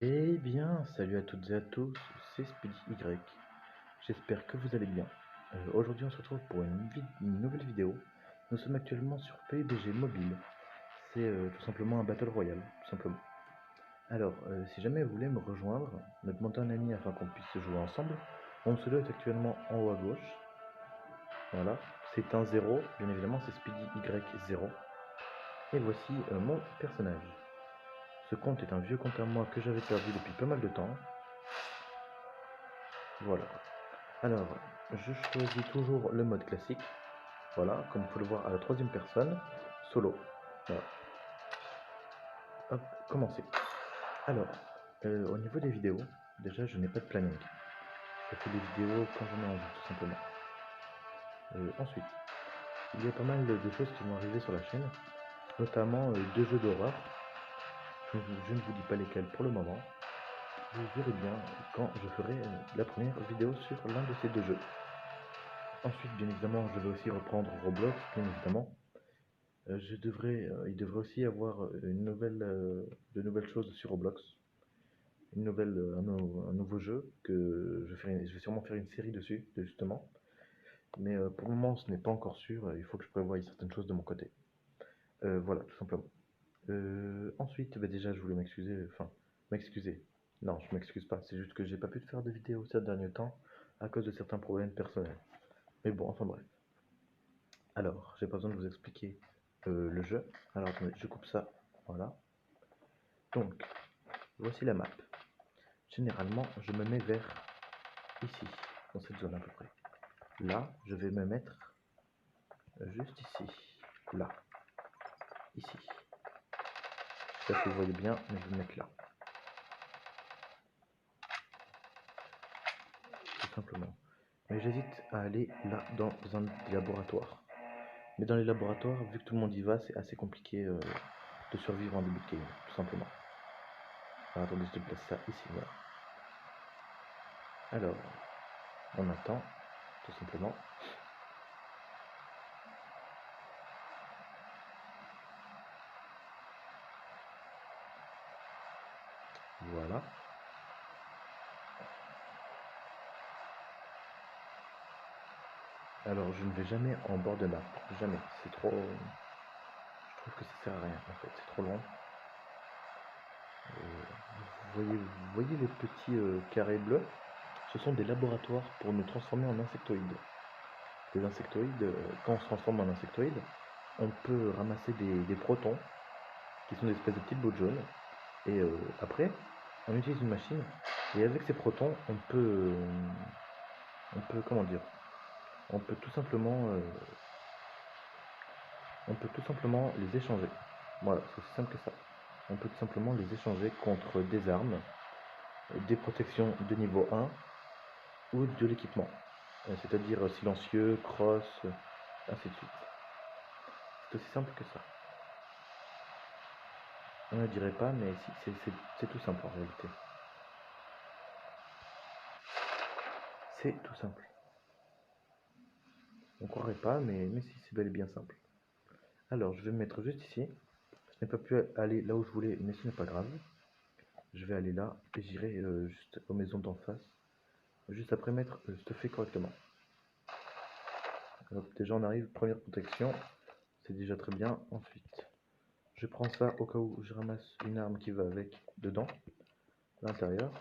Eh bien, salut à toutes et à tous, c'est Speedy Y. J'espère que vous allez bien. Aujourd'hui, on se retrouve pour une nouvelle vidéo. Nous sommes actuellement sur PUBG Mobile. C'est tout simplement un Battle Royale, tout simplement. Alors, si jamais vous voulez me rejoindre, me demander un ami afin qu'on puisse jouer ensemble, mon pseudo est actuellement en haut à gauche. Voilà, c'est un 0, bien évidemment, c'est Speedy Y0. Et voici mon personnage. Ce compte est un vieux compte à moi que j'avais perdu depuis pas mal de temps. Voilà. Alors, je choisis toujours le mode classique. Voilà, comme vous pouvez le voir à la troisième personne, solo. Voilà. Hop, commencer. Alors, au niveau des vidéos, déjà je n'ai pas de planning. Je fais des vidéos quand j'en ai envie, tout simplement. Ensuite, il y a pas mal de choses qui vont arriver sur la chaîne, notamment deux jeux d'horreur. Je ne vous dis pas lesquels pour le moment. Vous verrez bien quand je ferai la première vidéo sur l'un de ces deux jeux. Ensuite, bien évidemment, je vais aussi reprendre Roblox, bien évidemment. Il devrait aussi y avoir de nouvelles choses sur Roblox, un nouveau jeu que je vais sûrement faire une série dessus, justement. Mais pour le moment, ce n'est pas encore sûr. Il faut que je prévoie certaines choses de mon côté. Voilà, tout simplement. Ensuite, bah, déjà, je voulais m'excuser. Non, je m'excuse pas. C'est juste que j'ai pas pu faire de vidéo ces derniers temps à cause de certains problèmes personnels. Mais bon, enfin bref. Alors, j'ai pas besoin de vous expliquer le jeu. Alors attendez, je coupe ça. Voilà. Donc, voici la map. Généralement, je me mets vers ici, dans cette zone à peu près. Là, je vais me mettre juste ici. Là. Ici. Je sais pas si vous voyez bien, mais je vais me mettre là. Tout simplement. Mais j'hésite à aller là, dans un des laboratoires. Mais dans les laboratoires, vu que tout le monde y va, c'est assez compliqué de survivre en début de game, tout simplement. Alors attendez, je déplace ça ici, voilà. Alors, on attend, tout simplement. Voilà. Alors, je ne vais jamais en bord de map. Jamais. C'est trop. Je trouve que ça sert à rien, en fait. C'est trop long. Vous voyez les petits carrés bleus? Ce sont des laboratoires pour nous transformer en insectoïdes. Les insectoïdes, quand on se transforme en insectoïde, on peut ramasser des protons, qui sont des espèces de petites boules jaunes. Et après, on utilise une machine. Et avec ces protons, comment dire? On peut tout simplement, les échanger. Voilà, c'est aussi simple que ça. On peut tout simplement les échanger contre des armes, des protections de niveau 1 ou de l'équipement. C'est-à-dire silencieux, cross, ainsi de suite. C'est aussi simple que ça. On ne dirait pas, mais si, c'est tout simple en réalité. C'est tout simple. On croirait pas, mais si, c'est bel et bien simple. Alors, je vais me mettre juste ici. Je n'ai pas pu aller là où je voulais, mais ce n'est pas grave. Je vais aller là et j'irai juste aux maisons d'en face. Juste après m'être stuffé correctement. Hop, déjà on arrive, première protection. C'est déjà très bien. Ensuite, je prends ça au cas où je ramasse une arme qui va avec dedans, à l'intérieur.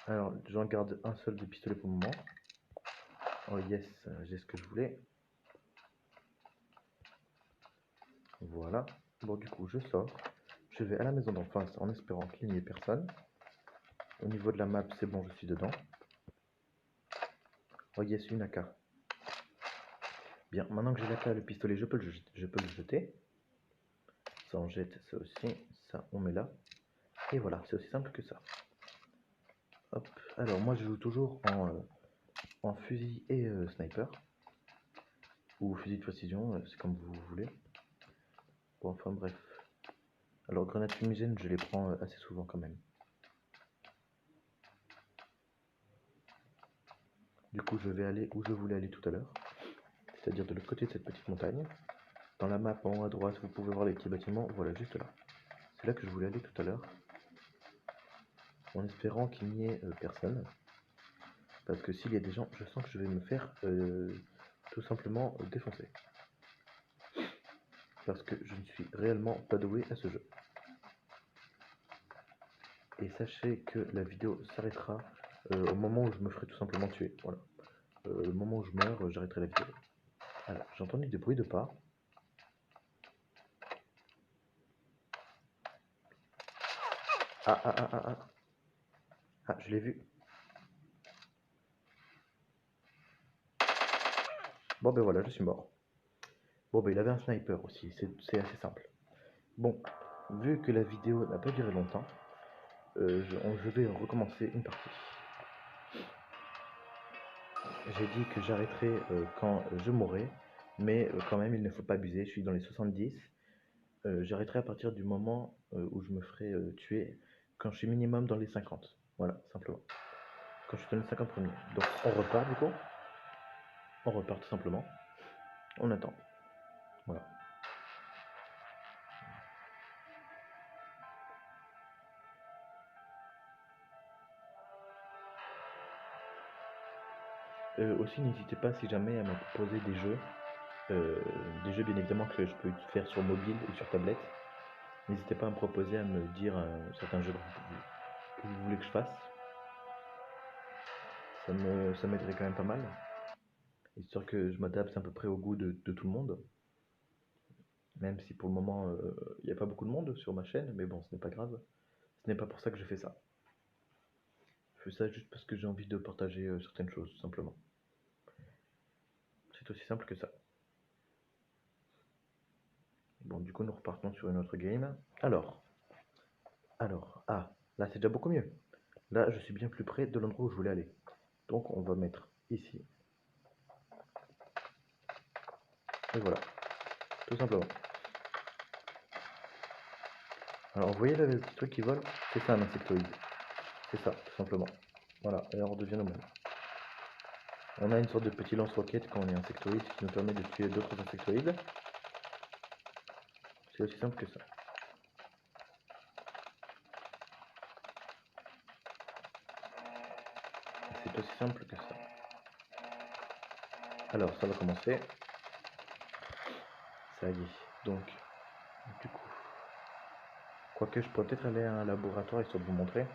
Alors, j'en garde un seul des pistolets pour le moment. Oh yes, j'ai ce que je voulais. Voilà. Bon, du coup, je sors. Je vais à la maison d'en face en espérant qu'il n'y ait personne. Au niveau de la map, c'est bon, je suis dedans. Oh yes, une AK. Bien, maintenant que j'ai l'AK, le pistolet, je peux le jeter. Ça, on jette ça aussi. Ça, on met là. Et voilà, c'est aussi simple que ça. Hop. Alors, moi, je joue toujours en fusil et sniper. Ou fusil de précision, c'est comme vous voulez. Bon, enfin bref. Alors, grenades fumigènes, je les prends assez souvent quand même. Du coup, je vais aller où je voulais aller tout à l'heure. C'est-à-dire de l'autre côté de cette petite montagne. Dans la map, en haut à droite, vous pouvez voir les petits bâtiments. Voilà, juste là. C'est là que je voulais aller tout à l'heure. en espérant qu'il n'y ait personne. Parce que s'il y a des gens, je sens que je vais me faire tout simplement défoncer. Parce que je ne suis réellement pas doué à ce jeu. Et sachez que la vidéo s'arrêtera au moment où je me ferai tout simplement tuer. Voilà. Le moment où je meurs, j'arrêterai la vidéo. Alors, j'ai entendu des bruits de pas. Ah, ah, ah, ah, ah. Ah, je l'ai vu. Bon, ben voilà, je suis mort. Bon, ben il avait un sniper aussi, c'est assez simple. Bon, vu que la vidéo n'a pas duré longtemps, je vais recommencer une partie. J'ai dit que j'arrêterai quand je mourrai, mais quand même, il ne faut pas abuser. Je suis dans les 70. J'arrêterai à partir du moment où je me ferai tuer quand je suis minimum dans les 50. Voilà, simplement. Quand je suis dans les 50 premiers. Donc, on repart du coup. On repart tout simplement. On attend. Voilà. Aussi, n'hésitez pas si jamais à me proposer des jeux bien évidemment que je peux faire sur mobile et sur tablette. N'hésitez pas à me proposer, à me dire certains jeux que vous voulez que je fasse. Ça m'aiderait quand même pas mal. Histoire que je m'adapte à peu près au goût de tout le monde. Même si pour le moment, il n'y a pas beaucoup de monde sur ma chaîne, mais bon, ce n'est pas grave. Ce n'est pas pour ça que je fais ça. Je fais ça juste parce que j'ai envie de partager certaines choses, tout simplement. C'est aussi simple que ça. Bon, du coup, nous repartons sur une autre game. Ah, là, c'est déjà beaucoup mieux. Là, je suis bien plus près de l'endroit où je voulais aller. Donc, on va mettre ici. Et voilà, tout simplement. Alors, vous voyez là, le petit truc qui vole? C'est ça un insectoïde. C'est ça, tout simplement. Voilà, et on redevient nous-mêmes. On a une sorte de petit lance-roquette quand on est insectoïde qui nous permet de tuer d'autres insectoïdes. C'est aussi simple que ça. C'est aussi simple que ça. Alors, ça va commencer. Ça y est. Donc, du coup. Quoique, je pourrais peut-être aller à un laboratoire histoire de vous montrer.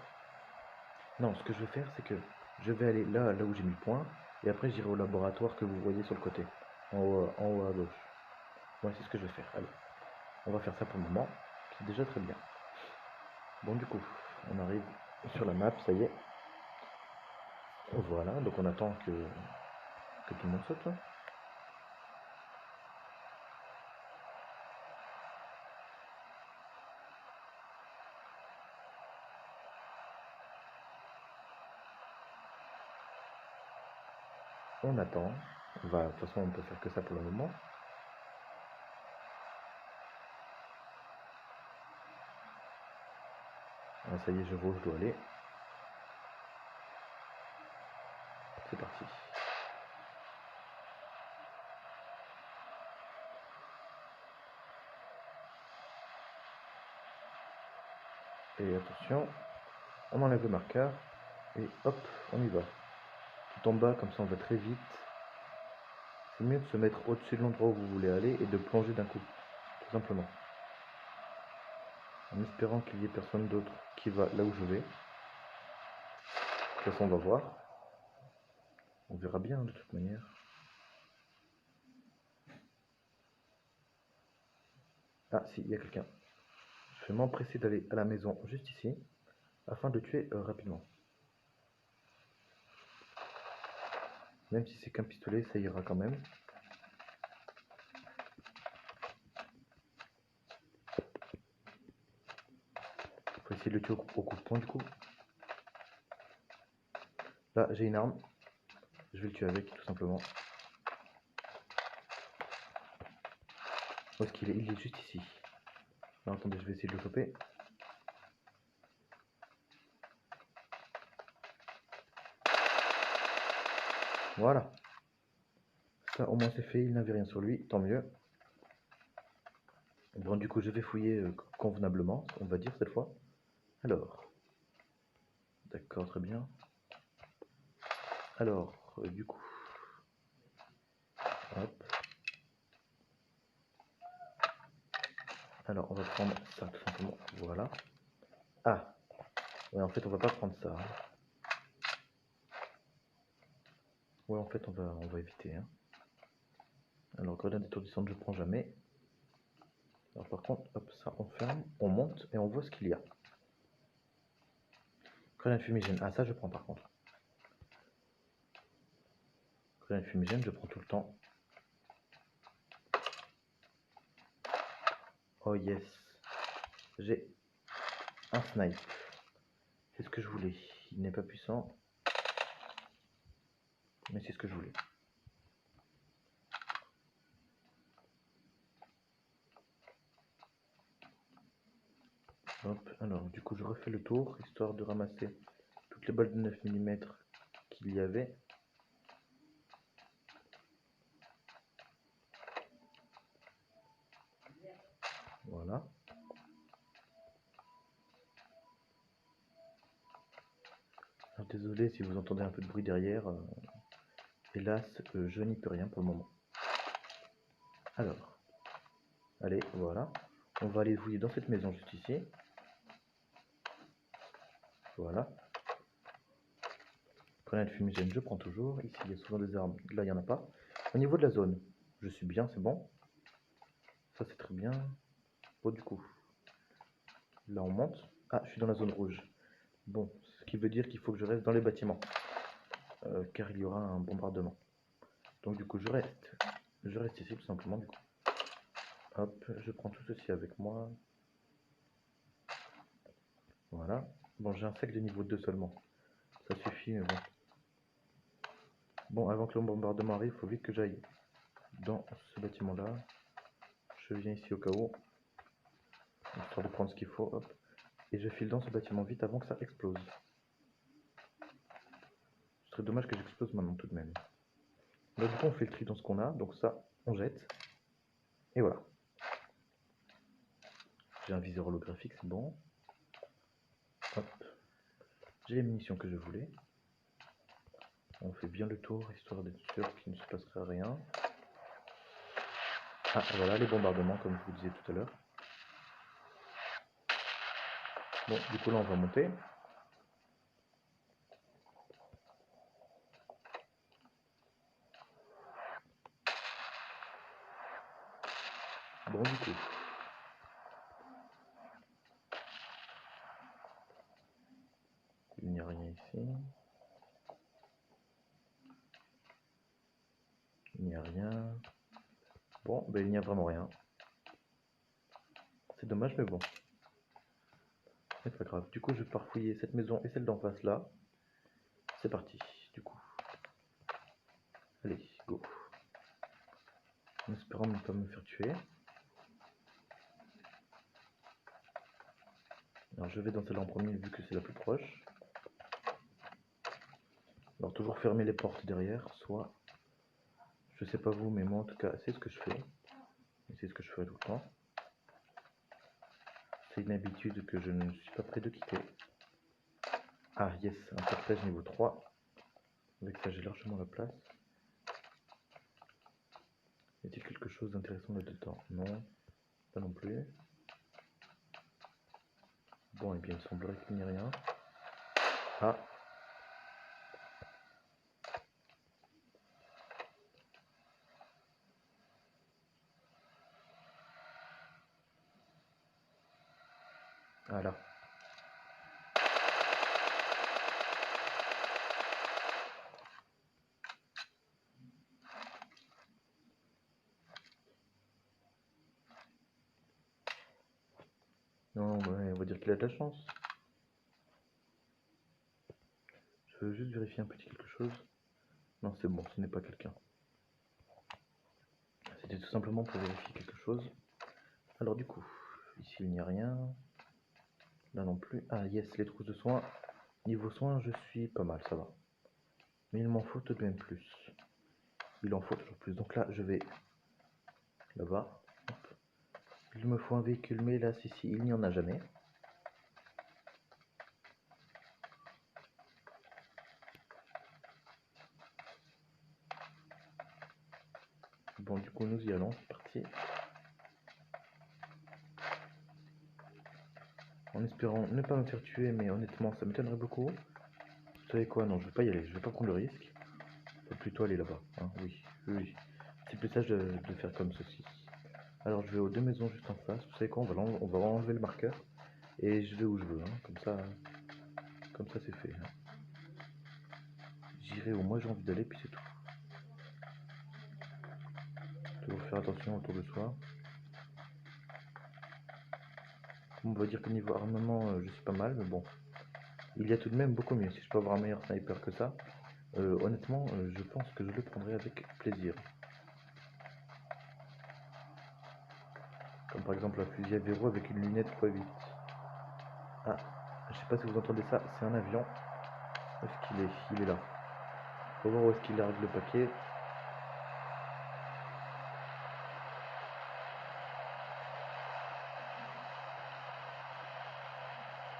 Non, ce que je vais faire, c'est que je vais aller là où j'ai mis le point. Et après, j'irai au laboratoire que vous voyez sur le côté. En haut à gauche. Moi, c'est ce que je vais faire. Allez. On va faire ça pour le moment. C'est déjà très bien. Bon, du coup, on arrive sur la map, ça y est. Voilà, donc on attend que tout le monde saute là. On attend. De toute façon, on ne peut faire que ça pour le moment. Ah, ça y est, je vois où je dois aller. C'est parti. Et attention, on enlève le marqueur. Et hop, on y va. Tout en bas, comme ça on va très vite. C'est mieux de se mettre au-dessus de l'endroit où vous voulez aller et de plonger d'un coup. Tout simplement. En espérant qu'il n'y ait personne d'autre qui va là où je vais. De toute façon, on va voir. On verra bien de toute manière. Ah si, il y a quelqu'un. Je vais m'empresser d'aller à la maison juste ici, afin de le tuer rapidement. Même si c'est qu'un pistolet, ça ira quand même. Faut essayer de le tuer au coup de poing du coup. Là, j'ai une arme. Je vais le tuer avec, tout simplement. Où est-ce qu'il est? Il est juste ici. Non, attendez, je vais essayer de le choper. Voilà. Ça, au moins, c'est fait. Il n'avait rien sur lui. Tant mieux. Bon, du coup, je vais fouiller convenablement, on va dire, cette fois. Alors. D'accord, très bien. Alors, du coup, hop. Alors, on va prendre ça tout simplement. Voilà. Ah, ouais, en fait, on va pas prendre ça. Ouais, en fait, on va éviter. Hein. Alors, grenade étourdissante, je prends jamais. Alors, par contre, hop, ça, on ferme, on monte et on voit ce qu'il y a. Grenade fumigène. Ah, ça, je prends par contre. Grenade fumigène, je prends tout le temps. Oh yes. J'ai un snipe. C'est ce que je voulais. Il n'est pas puissant. Mais c'est ce que je voulais. Hop, alors du coup je refais le tour, histoire de ramasser toutes les balles de 9 mm qu'il y avait. Voilà. Alors, désolé si vous entendez un peu de bruit derrière. Hélas, je n'y peux rien pour le moment. Alors, allez, voilà. On va aller fouiller dans cette maison juste ici. Voilà. Grenade fumigène, je prends toujours. Ici, il y a souvent des armes. Là, il n'y en a pas. Au niveau de la zone, je suis bien, c'est bon. Ça, c'est très bien. Bon, du coup, là, on monte. Ah, je suis dans la zone rouge. Bon, ce qui veut dire qu'il faut que je reste dans les bâtiments. Car il y aura un bombardement. Donc, du coup, je reste ici tout simplement. Du coup, hop, je prends tout ceci avec moi. Voilà. Bon, j'ai un sac de niveau 2 seulement. Ça suffit, mais bon. Bon, avant que le bombardement arrive, il faut vite que j'aille dans ce bâtiment-là. Je viens ici au cas où, histoire de prendre ce qu'il faut, hop. Et je file dans ce bâtiment vite avant que ça explose. Ce serait dommage que j'explose maintenant tout de même. Là, du coup, on fait le tri dans ce qu'on a, donc ça, on jette. Et voilà. J'ai un viseur holographique, c'est bon. Hop. J'ai les munitions que je voulais. On fait bien le tour, histoire d'être sûr qu'il ne se passera rien. Ah, voilà, les bombardements, comme je vous disais tout à l'heure. Bon, du coup, là, on va monter. Bon, du coup. Il n'y a rien ici. Il n'y a rien. Bon, ben il n'y a vraiment rien. C'est dommage, mais bon. C'est pas grave. Du coup, je pars fouiller cette maison et celle d'en face là. C'est parti, du coup. Allez, go. En espérant ne pas me faire tuer. Alors, je vais dans celle-là en premier vu que c'est la plus proche. Alors, toujours fermer les portes derrière, soit. Je sais pas vous, mais moi en tout cas, c'est ce que je fais. Et c'est ce que je fais tout le temps. C'est une habitude que je ne suis pas prêt de quitter. Ah yes, un partage niveau 3. Avec ça j'ai largement la place. Y a-t-il quelque chose d'intéressant là-dedans? Non, pas non plus. Bon, et bien il semblerait qu'il n'y ait rien. Ah. Ah là. Non, bah, on va dire qu'il a de la chance. Je veux juste vérifier un petit quelque chose. Non, c'est bon, ce n'est pas quelqu'un. C'était tout simplement pour vérifier quelque chose. Alors du coup, ici il n'y a rien. Là non plus. Ah yes, les trousses de soins. Niveau soins, je suis pas mal, ça va. Mais il m'en faut tout de même plus. Il en faut toujours plus. Donc là, je vais là-bas. Il me faut un véhicule, mais là, ici, il n'y en a jamais. Bon, du coup, nous y allons, c'est parti. En espérant ne pas me faire tuer, mais honnêtement, ça m'étonnerait beaucoup. Vous savez quoi? Non, je vais pas y aller, je vais pas prendre le risque. Faut plutôt aller là-bas, hein. Oui, oui, oui. C'est plus sage de faire comme ceci. Alors, je vais aux deux maisons juste en face. Vous savez quoi? On va enlever le marqueur. Et je vais où je veux, hein. Comme ça c'est fait, hein. J'irai où moi j'ai envie d'aller, puis c'est tout. Toujours faire attention autour de soi. On va dire que niveau armement, je suis pas mal, mais bon. Il y a tout de même beaucoup mieux. Si je peux avoir un meilleur sniper que ça, honnêtement, je pense que je le prendrai avec plaisir. Comme par exemple un fusil à verrou avec une lunette x8. Ah, je sais pas si vous entendez ça, c'est un avion. Où est-ce qu'il est? Il est là. Faut voir où est-ce qu'il largue le paquet.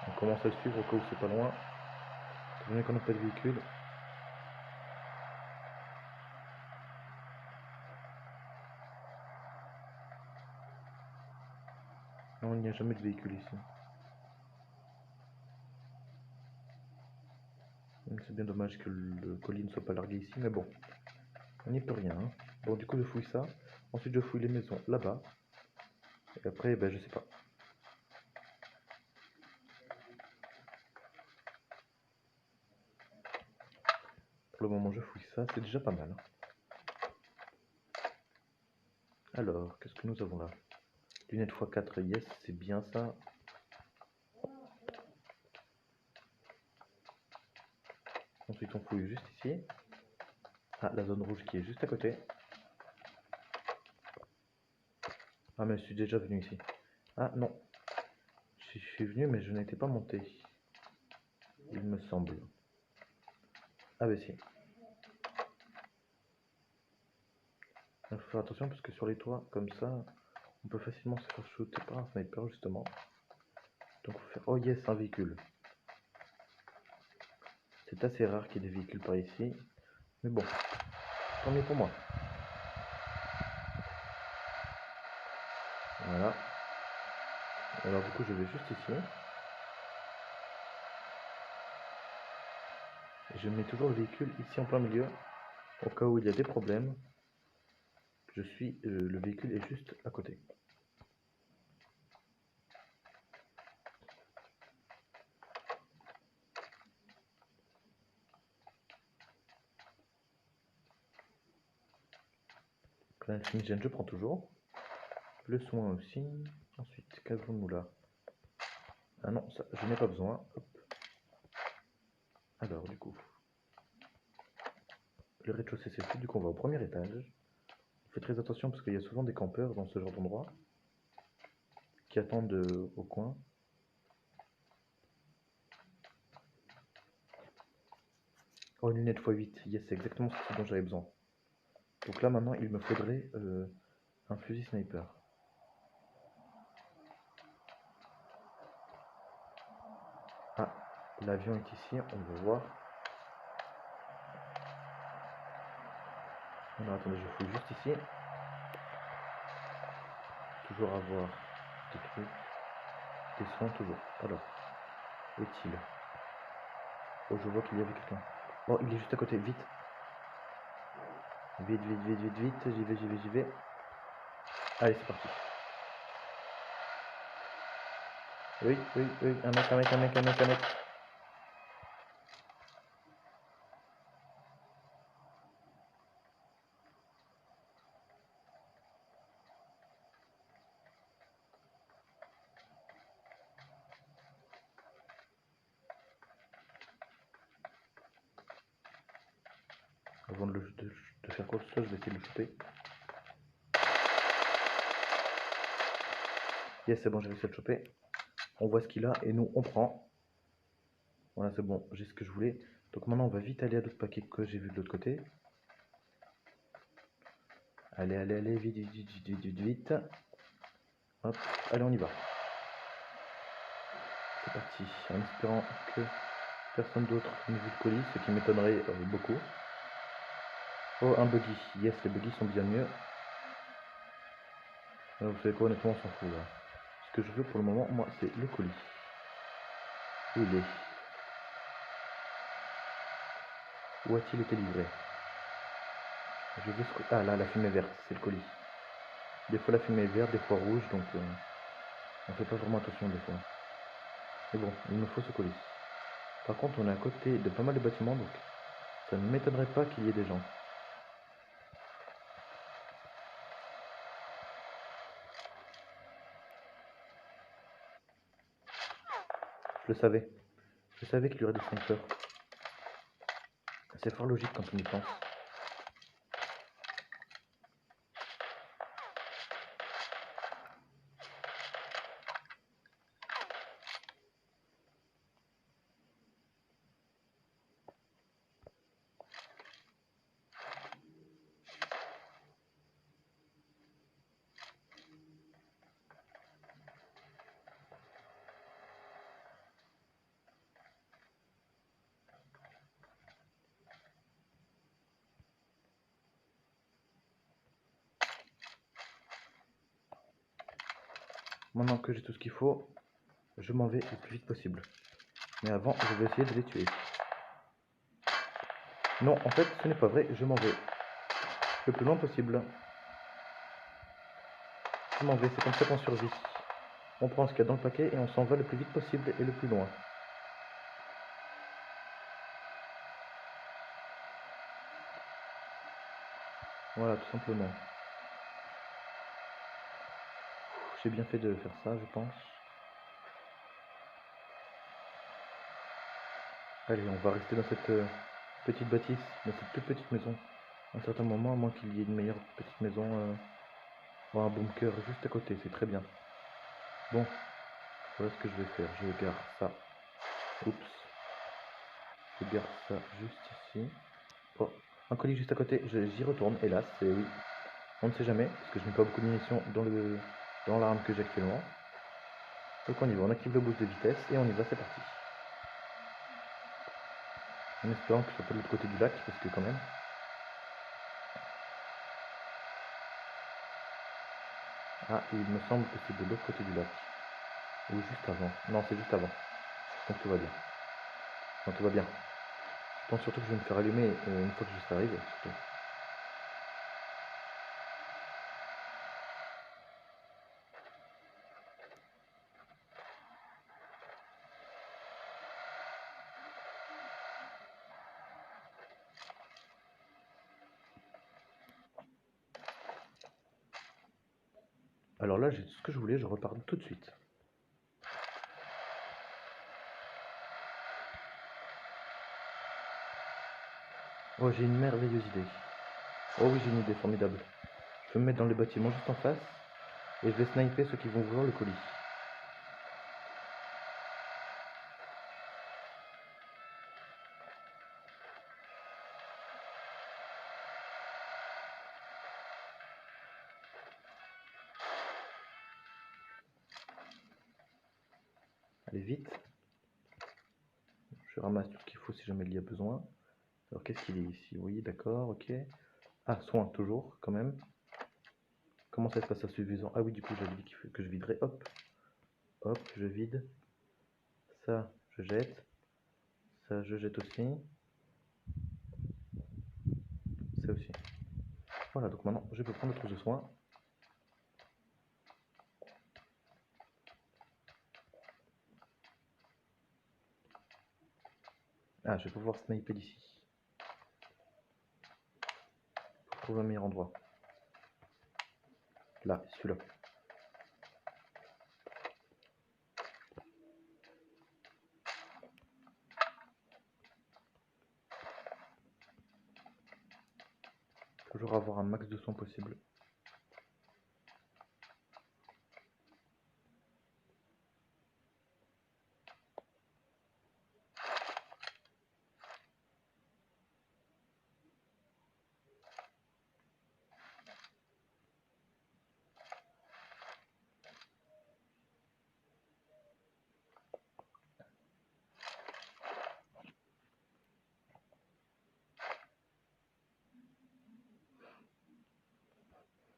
On commence à le suivre au cas où c'est pas loin. Étant donné qu'on n'a pas de véhicule. Non, il n'y a jamais de véhicule ici. C'est bien dommage que le colis ne soit pas largué ici, mais bon, on n'y peut rien, hein. Bon, du coup, je fouille ça. Ensuite, je fouille les maisons là-bas. Et après, ben, je sais pas. Pour le moment, je fouille ça. C'est déjà pas mal. Alors, qu'est-ce que nous avons là? Lunette x4, yes, c'est bien ça. Ensuite, on fouille juste ici. Ah, la zone rouge qui est juste à côté. Ah, mais je suis déjà venu ici. Ah, non. Je suis venu, mais je n'étais pas monté. Il me semble. Ah, bah si. Il faut faire attention parce que sur les toits, comme ça, on peut facilement se faire shooter par un sniper, justement. Donc, faut faire... Oh, yes, un véhicule. C'est assez rare qu'il y ait des véhicules par ici. Mais bon, tant mieux pour moi. Voilà. Alors du coup, je vais juste ici. Et je mets toujours le véhicule ici en plein milieu. Au cas où il y a des problèmes. Le véhicule est juste à côté. La fumigène, je prends toujours. Le soin aussi. Ensuite, qu'avons-nous là? Ah non, ça, je n'ai pas besoin. Hop. Alors, du coup, le rez-de-chaussée c'est fait. Du coup, on va au premier étage. Faites très attention parce qu'il y a souvent des campeurs dans ce genre d'endroit qui attendent au coin. Oh, une lunette x8. Yes, c'est exactement ce dont j'avais besoin. Donc là, maintenant, il me faudrait un fusil sniper. Ah, l'avion est ici, on va voir. Alors attendez, je fouille juste ici. Toujours avoir des trucs, des soins toujours. Alors, où est-il? Oh, je vois qu'il y avait quelqu'un. Oh, il est juste à côté, vite. Vite, vite, vite, vite, vite, j'y vais, j'y vais, j'y vais. Allez, c'est parti. Oui, oui, oui, un mec, un mec, un mec, un mec, un mec. Avant de faire quoi que ce soit, je vais essayer de le choper. Yes, c'est bon, j'ai réussi à le choper. On voit ce qu'il a et nous, on prend. Voilà, c'est bon, j'ai ce que je voulais. Donc maintenant, on va vite aller à l'autre paquet que j'ai vu de l'autre côté. Allez, allez, allez, vite, vite, vite, vite, vite, vite. Hop, allez, on y va. C'est parti, en espérant que personne d'autre n'ait vu le colis, ce qui m'étonnerait beaucoup. Oh, un buggy. Yes, les buggy sont bien mieux. Vous savez quoi, honnêtement, on s'en fout là. Ce que je veux pour le moment, moi, c'est le colis. Où il est? Où a-t-il été livré? Je veux ce colis. Ah là, la fumée verte, c'est le colis. Des fois la fumée est verte, des fois rouge, donc on fait pas vraiment attention des fois. Mais bon, il me faut ce colis. Par contre, on est à côté de pas mal de bâtiments, donc ça ne m'étonnerait pas qu'il y ait des gens. Je le savais. Je savais qu'il y aurait des snipers. C'est fort logique quand on y pense. Maintenant que j'ai tout ce qu'il faut, je m'en vais le plus vite possible. Mais avant, je vais essayer de les tuer. Non, en fait, ce n'est pas vrai, je m'en vais le plus loin possible. Je m'en vais, c'est comme ça qu'on survit. On prend ce qu'il y a dans le paquet et on s'en va le plus vite possible et le plus loin. Voilà, tout simplement. J'ai bien fait de faire ça, je pense. Allez, on va rester dans cette petite bâtisse, dans cette toute petite maison. À un certain moment, à moins qu'il y ait une meilleure petite maison, ou un bunker juste à côté, c'est très bien. Bon, voilà ce que je vais faire. Je garde ça. Oups. Je garde ça juste ici. Oh, un colis juste à côté, j'y retourne, hélas, c'est oui. On ne sait jamais, parce que je n'ai pas beaucoup de munitions dans l'arme que j'ai actuellement. Donc on y va, on active le boost de vitesse et on y va, c'est parti. En espérant que ce soit pas de l'autre côté du lac, parce que quand même. Ah, il me semble que c'est de l'autre côté du lac. Ou juste avant. Non, c'est juste avant. Donc tout va bien. Non, tout va bien. Je pense surtout que je vais me faire allumer une fois que je serai arrivé, surtout. Alors là, j'ai tout ce que je voulais, je repars tout de suite. Oh, j'ai une merveilleuse idée. Oh oui, j'ai une idée formidable. Je vais me mettre dans les bâtiments juste en face, et je vais sniper ceux qui vont vouloir le colis. Allez, vite. Je ramasse tout ce qu'il faut si jamais il y a besoin. Alors, qu'est-ce qu'il est ici? Oui, d'accord, ok. Ah, soin, toujours, quand même. Comment ça se passe à suffisant? Ah oui, du coup, j'avais dit que je viderais. Hop, hop, je vide. Ça, je jette. Ça, je jette aussi. Ça aussi. Voilà, donc maintenant, je peux prendre le trousse de soin. Ah, je vais pouvoir sniper d'ici. Trouver un meilleur endroit. Là, celui-là. Toujours avoir un max de soins possible.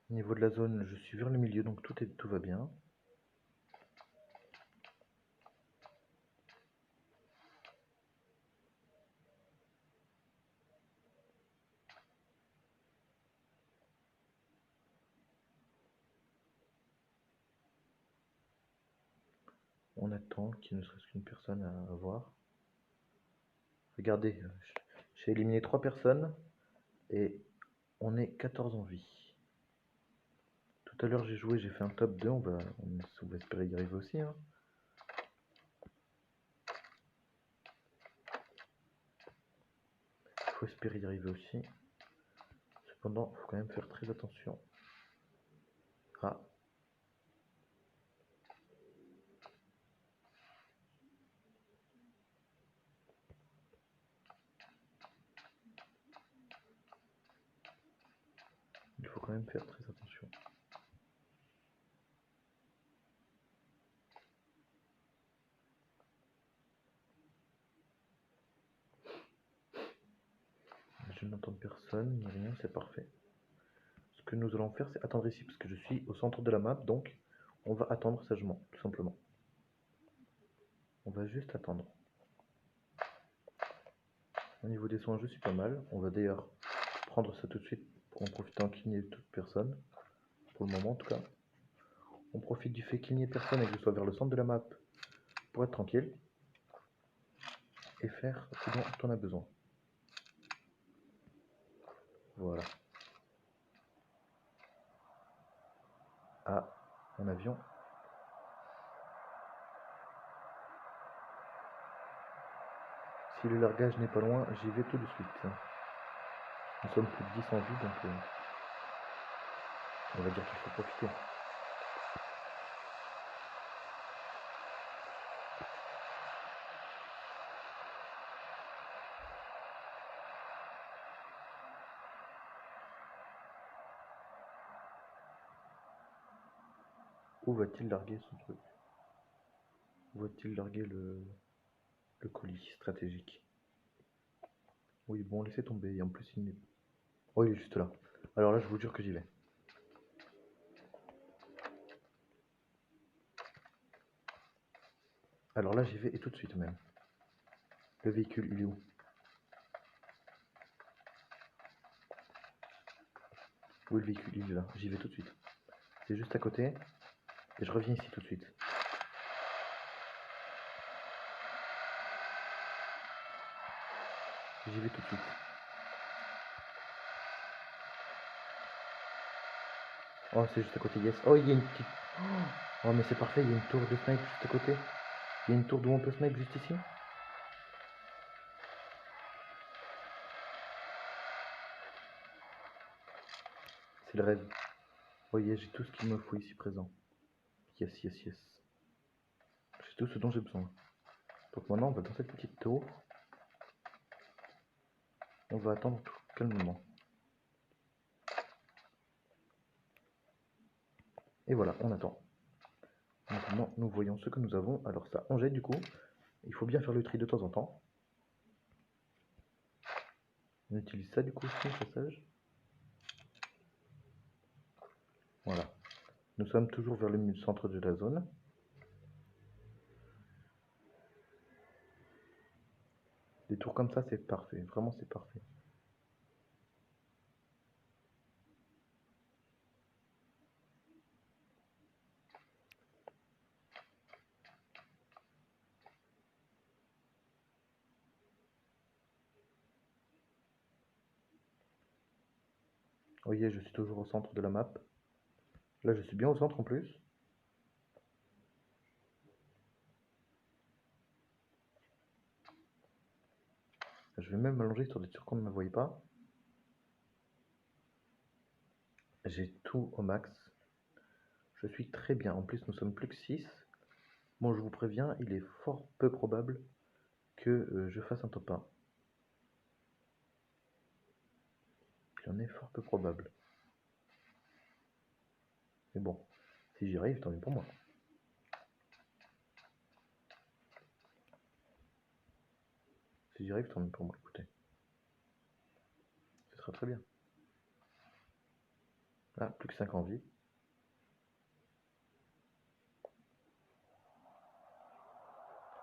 Au niveau de la zone, je suis vers le milieu, donc tout va bien. On attend qu'il ne reste qu'une personne à voir. Regardez, j'ai éliminé 3 personnes et on est 14 en vie. Tout à l'heure j'ai joué, j'ai fait un top 2, on va espérer y arriver aussi. Hein. Il faut espérer y arriver aussi. Cependant, il faut quand même faire très attention. Ah. Il faut quand même faire très attention. Je n'entends personne, ni rien, c'est parfait. Ce que nous allons faire, c'est attendre ici, parce que je suis au centre de la map, donc on va attendre sagement, tout simplement. On va juste attendre. Au niveau des soins, je suis pas mal. On va d'ailleurs prendre ça tout de suite, en profitant qu'il n'y ait toute personne. Pour le moment, en tout cas. On profite du fait qu'il n'y ait personne et que je sois vers le centre de la map pour être tranquille. Et faire ce dont on a besoin. Voilà. Ah, un avion. Si le largage n'est pas loin, j'y vais tout de suite. Nous sommes plus de 10 en vie, donc on va dire qu'il faut profiter. Où va-t-il larguer ce truc? Où va-t-il larguer le colis stratégique? Oui, bon, laissez tomber. Et en plus, il n'est... Oh, il est juste là. Alors là, je vous jure que j'y vais. Alors là, j'y vais et tout de suite même. Le véhicule, il est où? Où est le véhicule? Il est là. J'y vais tout de suite. C'est juste à côté. Et je reviens ici tout de suite. J'y vais tout de suite. Oh, c'est juste à côté, yes. Oh, il y a une petite... Oh, mais c'est parfait, il y a une tour de snipe juste à côté. Il y a une tour d'où on peut snipe juste ici. C'est le rêve. Oh, yes, j'ai tout ce qu'il me faut ici présent. Yes, yes, yes. J'ai tout ce dont j'ai besoin. Donc maintenant, on va dans cette petite tour. On va attendre tout calmement. Et voilà, on attend. Maintenant, nous voyons ce que nous avons. Alors ça, on jette du coup. Il faut bien faire le tri de temps en temps. On utilise ça du coup aussi au passage. Voilà. Nous sommes toujours vers le centre de la zone. Des tours comme ça, c'est parfait. Vraiment, c'est parfait. Vous voyez, je suis toujours au centre de la map. Là, je suis bien au centre en plus. Je vais même m'allonger sur des sûr qu'on ne me voie pas. J'ai tout au max. Je suis très bien. En plus, nous sommes plus que 6. Bon, je vous préviens, il est fort peu probable que je fasse un top 1. Il en est fort peu probable. Mais bon, si j'y arrive, tant mieux pour moi. Si j'y arrive, tant mieux pour moi, écoutez. Ce sera très bien. Ah, plus que 5 en vie.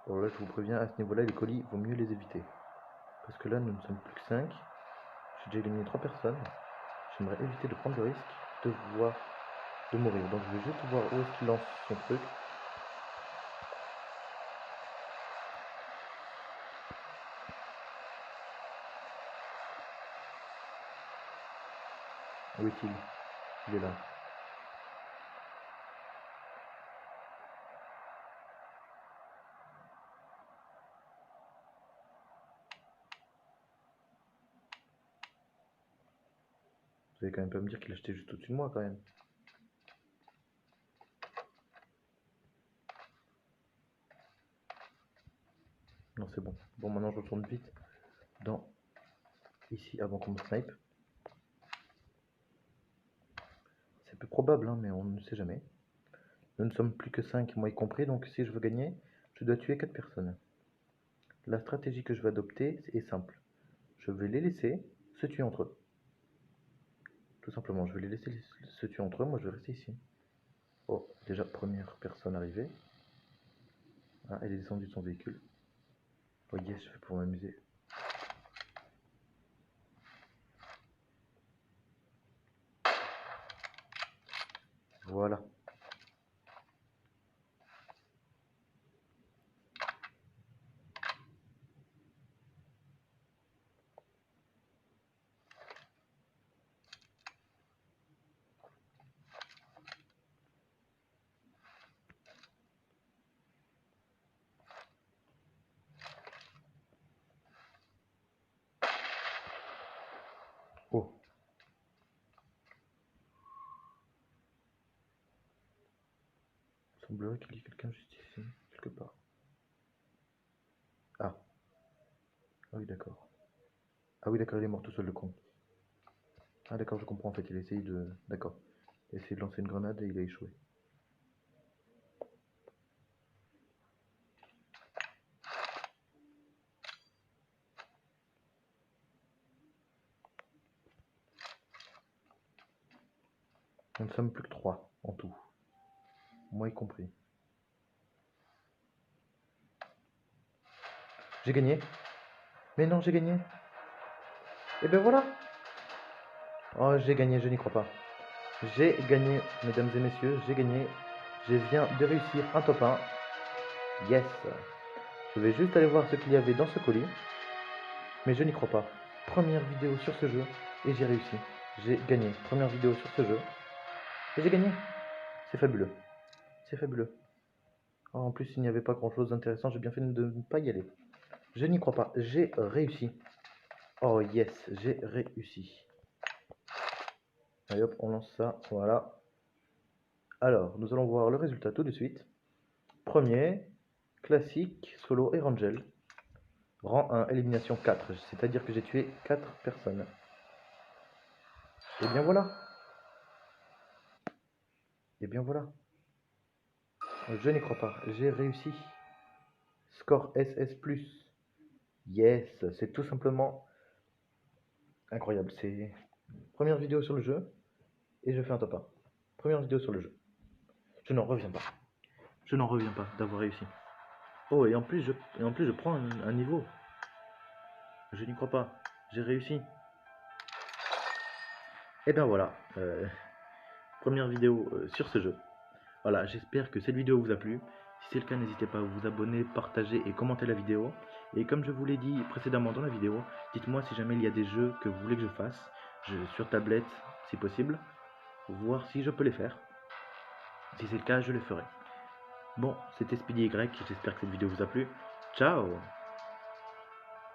Alors là, je vous préviens, à ce niveau-là, les colis, il vaut mieux les éviter. Parce que là, nous ne sommes plus que 5. J'ai déjà éliminé 3 personnes. J'aimerais éviter de prendre le risque de mourir. Donc je vais juste voir où est-ce qu'il lance son truc. Où est-il? Il est là. Vous allez quand même pas me dire qu'il a acheté juste au-dessus de moi quand même. Non, c'est bon. Bon, maintenant je retourne vite dans ici avant qu'on me snipe. C'est peu probable, hein, mais on ne sait jamais. Nous ne sommes plus que 5, moi y compris, donc si je veux gagner, je dois tuer 4 personnes. La stratégie que je vais adopter est simple. Je vais les laisser se tuer entre eux. Tout simplement, je vais les laisser se tuer entre eux, moi je vais rester ici. Oh, déjà première personne arrivée. Ah, elle est descendue de son véhicule. Oh yes, je vais pouvoir m'amuser. Voilà. Oh. Il semblerait qu'il y ait quelqu'un juste ici, quelque part. Ah. Ah oui, d'accord. Ah oui, d'accord, il est mort tout seul, le con. Ah d'accord, je comprends en fait, il a essayé de... D'accord. Il a essayé de lancer une grenade et il a échoué. Nous ne sommes plus que 3 en tout. Moi y compris. J'ai gagné. Mais non, j'ai gagné. Et ben voilà. Oh, j'ai gagné, je n'y crois pas. J'ai gagné, mesdames et messieurs, j'ai gagné. Je viens de réussir un top 1. Yes. Je vais juste aller voir ce qu'il y avait dans ce colis. Mais je n'y crois pas. Première vidéo sur ce jeu et j'ai réussi. J'ai gagné. Première vidéo sur ce jeu et j'ai gagné. C'est fabuleux. C'est fabuleux. Oh, en plus, il n'y avait pas grand chose d'intéressant. J'ai bien fait de ne pas y aller. Je n'y crois pas. J'ai réussi. Oh yes, j'ai réussi. Allez hop, on lance ça. Voilà. Alors, nous allons voir le résultat tout de suite. Premier, classique, solo et Rangel. Rang 1, élimination 4. C'est-à-dire que j'ai tué 4 personnes. Et bien voilà. Et bien voilà. Je n'y crois pas. J'ai réussi. Score SS+. Yes, c'est tout simplement incroyable. C'est première vidéo sur le jeu et je fais un top 1. Première vidéo sur le jeu. Je n'en reviens pas. Je n'en reviens pas d'avoir réussi. Oh, et en plus, je prends un niveau. Je n'y crois pas. J'ai réussi. Et ben voilà. Première vidéo sur ce jeu. Voilà, j'espère que cette vidéo vous a plu. Si c'est le cas, n'hésitez pas à vous abonner, partager et commenter la vidéo. Et comme je vous l'ai dit précédemment dans la vidéo, dites-moi si jamais il y a des jeux que vous voulez que je fasse, sur tablette si possible, voir si je peux les faire. Si c'est le cas, je les ferai. Bon, c'était Speedy Y, j'espère que cette vidéo vous a plu. Ciao!